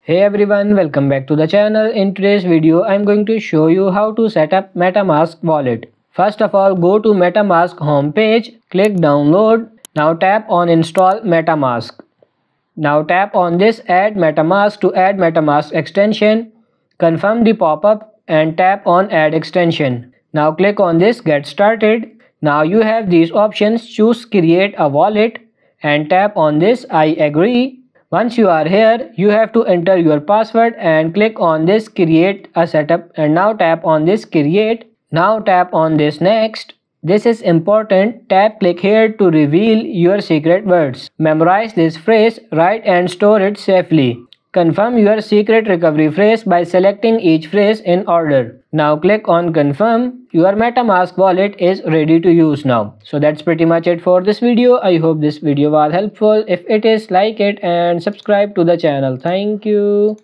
Hey everyone, welcome back to the channel. In today's video, I'm going to show you how to set up MetaMask wallet. First of all, go to MetaMask homepage, click download. Now tap on install MetaMask. Now tap on this add MetaMask to add MetaMask extension. Confirm the pop-up and tap on add extension. Now click on this get started. Now you have these options, choose create a wallet and tap on this I agree. Once you are here, you have to enter your password and click on this create a setup and now tap on this create. Now tap on this next. This is important. Click here to reveal your secret words. Memorize this phrase, write and store it safely. Confirm your secret recovery phrase by selecting each phrase in order. Now click on confirm. Your MetaMask wallet is ready to use now. So that's pretty much it for this video. I hope this video was helpful. If it is, like it and subscribe to the channel. Thank you.